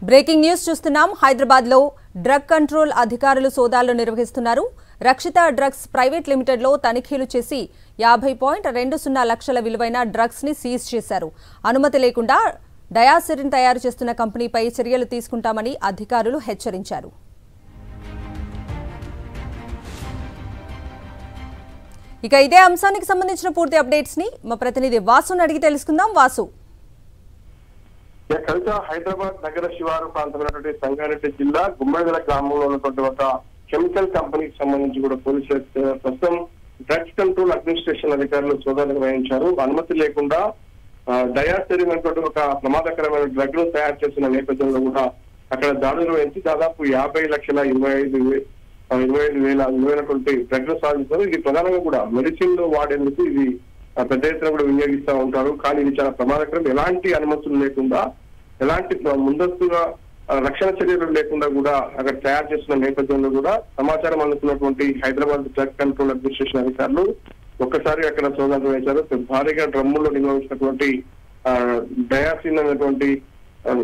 Breaking news చూస్తున్నాం. హైదరాబాద్ లో drug control అధికారులు సోదాలు నిర్వహిస్తున్నారు. రక్షిత డ్రగ్స్ ప్రైవేట్ లిమిటెడ్ లో తనిఖీలు చేసి 50.20 లక్షల విలువైన డ్రగ్స్ ని సీజ్ చేశారు. అనుమతి లేకుండా డయాసిరిన్ తయారు చేస్తున్న కంపెనీపై చర్యలు తీసుకుంటామని అధికారులు హెచ్చరించారు. ఇక ఇదే అంశానికి సంబంధించిన పూర్తి అప్డేట్స్ ని మా ప్రతినిధి వాసుని అడిగి తెలుసుకుందాం. వాసు, కవిత, హైదరాబాద్ నగర శివారు ప్రాంతమైనటువంటి సంగారెడ్డి జిల్లా గుమ్మడిదల గ్రామంలో ఉన్నటువంటి ఒక కెమికల్ కంపెనీకి సంబంధించి కూడా పోలీసులు ప్రస్తుతం డ్రగ్స్ కంట్రోల్ అడ్మినిస్ట్రేషన్ అధికారులు సోదాలు నిర్వహించారు. అనుమతి లేకుండా డయాసిరిన్ అనేటువంటి ఒక ప్రమాదకరమైన డ్రగ్ ను తయారు చేసిన నేపథ్యంలో కూడా అక్కడ దాడులు నిర్వహించి దాదాపు 50,25,000 డ్రగ్ ను సాధించారు. ఇది ప్రధానంగా కూడా మెడిసిన్ లో వాడేందుకు ఇది పెద్ద ఎత్తున కూడా వినియోగిస్తూ ఉంటారు. కానీ ఇది చాలా ప్రమాదకరం. ఎలాంటి అనుమతులు లేకుండా, ఎలాంటి ముందస్తుగా రక్షణ చర్యలు లేకుండా కూడా అక్కడ తయారు చేస్తున్న నేపథ్యంలో కూడా సమాచారం అందుకున్నటువంటి హైదరాబాద్ డ్రగ్ కంట్రోల్ అడ్మినిస్ట్రేషన్ అధికారులు ఒక్కసారి అక్కడ సోదాలు నిర్వహించారు. భారీగా డ్రమ్ముల్లో నిర్వహించినటువంటి డయాసిన్ అనేటువంటి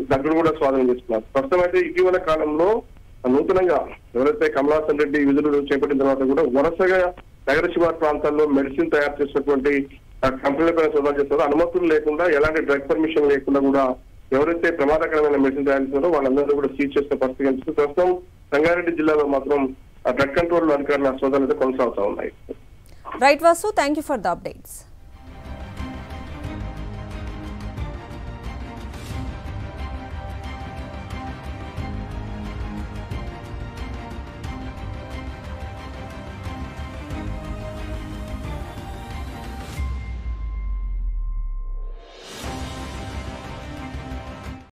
డ్రగ్ను కూడా స్వాధీనం చేసుకున్నారు. ప్రస్తుతం అయితే ఇటీవల కాలంలో నూతనంగా ఎవరైతే కమలాసన్ రెడ్డి విధులు చేపట్టిన తర్వాత కూడా వరుసగా నగర శివారు ప్రాంతాల్లో మెడిసిన్ తయారు చేసినటువంటి కంపెనీలపైన సోదాలు చేస్తారో, అనుమతులు లేకుండా, ఎలాంటి డ్రగ్ పర్మిషన్ లేకుండా కూడా ఎవరైతే ప్రమాదకరమైన మెడిసిన్ తయారు చేస్తారో వాళ్ళందరూ కూడా సీజ్ చేసిన పరిస్థితి కనిపిస్తుంది. ప్రస్తుతం సంగారెడ్డి జిల్లాలో మాత్రం డ్రగ్ కంట్రోల్ అధికారుల సోదాలు అయితే కొనసాగుతూ ఉన్నాయి. Right Vasu, thank you for the updates.